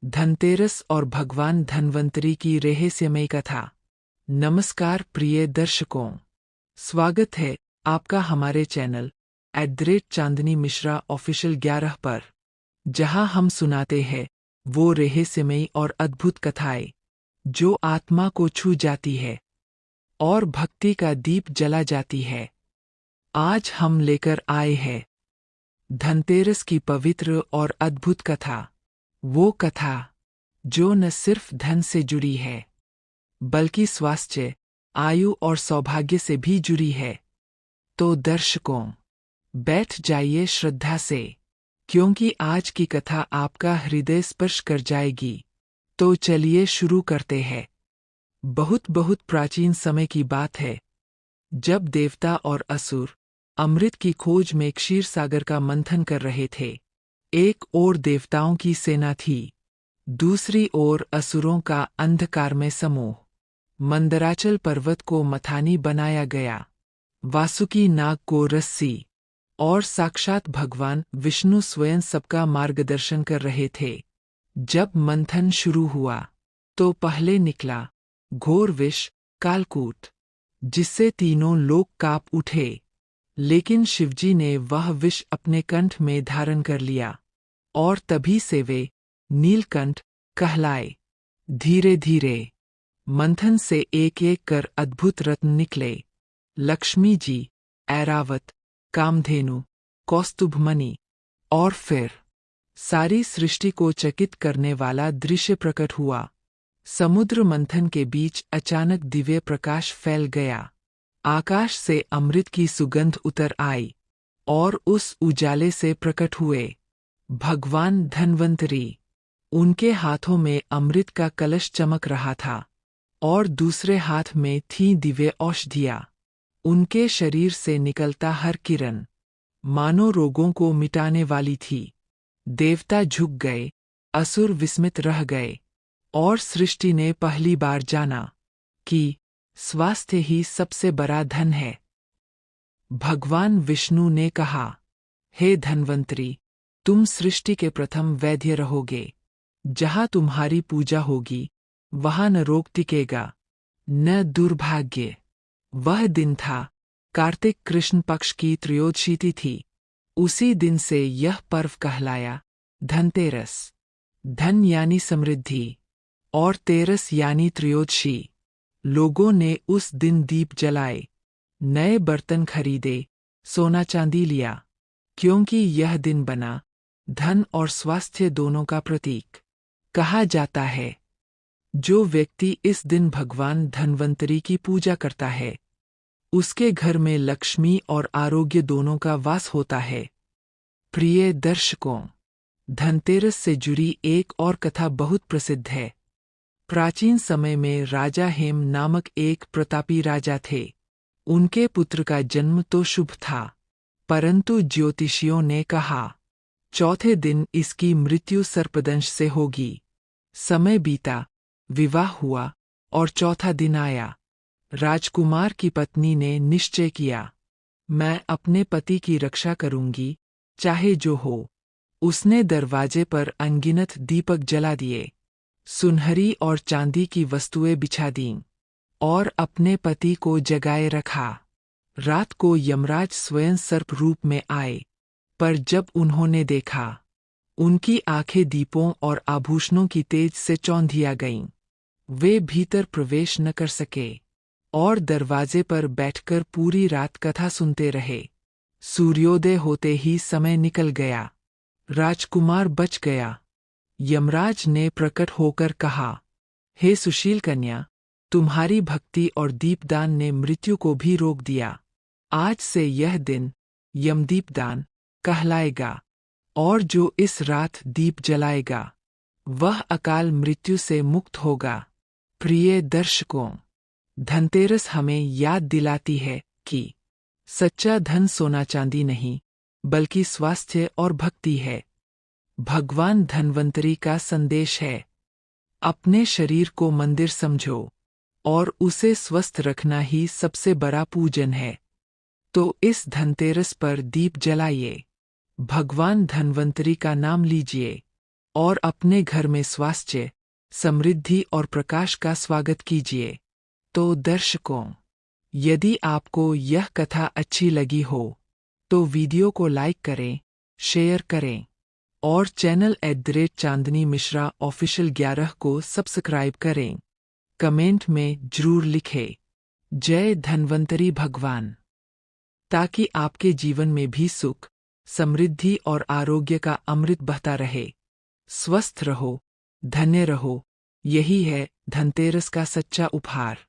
धनतेरस और भगवान धन्वंतरी की रहस्यमयी कथा। नमस्कार प्रिय दर्शकों, स्वागत है आपका हमारे चैनल @चांदनी मिश्रा ऑफिशियल 11 पर, जहां हम सुनाते हैं वो रहस्यमयी और अद्भुत कथाएं जो आत्मा को छू जाती है और भक्ति का दीप जला जाती है। आज हम लेकर आए हैं धनतेरस की पवित्र और अद्भुत कथा, वो कथा जो न सिर्फ धन से जुड़ी है बल्कि स्वास्थ्य, आयु और सौभाग्य से भी जुड़ी है। तो दर्शकों, बैठ जाइए श्रद्धा से, क्योंकि आज की कथा आपका हृदय स्पर्श कर जाएगी। तो चलिए शुरू करते हैं। बहुत बहुत प्राचीन समय की बात है, जब देवता और असुर अमृत की खोज में क्षीर सागर का मंथन कर रहे थे। एक ओर देवताओं की सेना थी, दूसरी ओर असुरों का अंधकारमय समूह। मंदराचल पर्वत को मथानी बनाया गया, वासुकी नाग को रस्सी, और साक्षात भगवान विष्णु स्वयं सबका मार्गदर्शन कर रहे थे। जब मंथन शुरू हुआ तो पहले निकला घोर विष, कालकूट, जिससे तीनों लोग कांप उठे। लेकिन शिवजी ने वह विष अपने कंठ में धारण कर लिया और तभी से वे नीलकंठ कहलाए। धीरे धीरे मंथन से एक एक कर अद्भुत रत्न निकले। लक्ष्मी जी, ऐरावत, कामधेनु, कौस्तुभमणि, और फिर सारी सृष्टि को चकित करने वाला दृश्य प्रकट हुआ। समुद्र मंथन के बीच अचानक दिव्य प्रकाश फैल गया। आकाश से अमृत की सुगंध उतर आई और उस उजाले से प्रकट हुए भगवान धन्वंतरी। उनके हाथों में अमृत का कलश चमक रहा था और दूसरे हाथ में थी दिव्य औषधियाँ। उनके शरीर से निकलता हर किरण मानो रोगों को मिटाने वाली थी। देवता झुक गए, असुर विस्मित रह गए, और सृष्टि ने पहली बार जाना कि स्वास्थ्य ही सबसे बड़ा धन है। भगवान विष्णु ने कहा, हे धन्वंतरी, तुम सृष्टि के प्रथम वैद्य रहोगे। जहाँ तुम्हारी पूजा होगी वहाँ न रोग टिकेगा न दुर्भाग्य। वह दिन था, कार्तिक कृष्ण पक्ष की त्रयोदशी थी। उसी दिन से यह पर्व कहलाया धनतेरस। धन यानी समृद्धि और तेरस यानी त्रयोदशी। लोगों ने उस दिन दीप जलाए, नए बर्तन खरीदे, सोना चांदी लिया, क्योंकि यह दिन बना धन और स्वास्थ्य दोनों का प्रतीक। कहा जाता है, जो व्यक्ति इस दिन भगवान धन्वंतरी की पूजा करता है उसके घर में लक्ष्मी और आरोग्य दोनों का वास होता है। प्रिय दर्शकों, धनतेरस से जुड़ी एक और कथा बहुत प्रसिद्ध है। प्राचीन समय में राजा हेम नामक एक प्रतापी राजा थे। उनके पुत्र का जन्म तो शुभ था, परंतु ज्योतिषियों ने कहा चौथे दिन इसकी मृत्यु सर्पदंश से होगी। समय बीता, विवाह हुआ और चौथा दिन आया। राजकुमार की पत्नी ने निश्चय किया, मैं अपने पति की रक्षा करूंगी, चाहे जो हो। उसने दरवाजे पर अनगिनत दीपक जला दिए, सुनहरी और चांदी की वस्तुएं बिछा दीं और अपने पति को जगाए रखा। रात को यमराज स्वयं सर्प रूप में आए, पर जब उन्होंने देखा, उनकी आंखें दीपों और आभूषणों की तेज से चौंधिया गईं। वे भीतर प्रवेश न कर सके और दरवाजे पर बैठकर पूरी रात कथा सुनते रहे। सूर्योदय होते ही समय निकल गया, राजकुमार बच गया। यमराज ने प्रकट होकर कहा, हे सुशील कन्या, तुम्हारी भक्ति और दीपदान ने मृत्यु को भी रोक दिया। आज से यह दिन यमदीपदान कहलाएगा, और जो इस रात दीप जलाएगा वह अकाल मृत्यु से मुक्त होगा। प्रिय दर्शकों, धनतेरस हमें याद दिलाती है कि सच्चा धन सोना चांदी नहीं बल्कि स्वास्थ्य और भक्ति है। भगवान धन्वंतरी का संदेश है, अपने शरीर को मंदिर समझो और उसे स्वस्थ रखना ही सबसे बड़ा पूजन है। तो इस धनतेरस पर दीप जलाइए, भगवान धन्वंतरी का नाम लीजिए और अपने घर में स्वास्थ्य, समृद्धि और प्रकाश का स्वागत कीजिए। तो दर्शकों, यदि आपको यह कथा अच्छी लगी हो तो वीडियो को लाइक करें, शेयर करें और चैनल @चांदनी मिश्रा ऑफिशियल 11 को सब्सक्राइब करें। कमेंट में जरूर लिखें जय धन्वंतरी भगवान, ताकि आपके जीवन में भी सुख, समृद्धि और आरोग्य का अमृत बहता रहे। स्वस्थ रहो, धन्य रहो, यही है धनतेरस का सच्चा उपहार।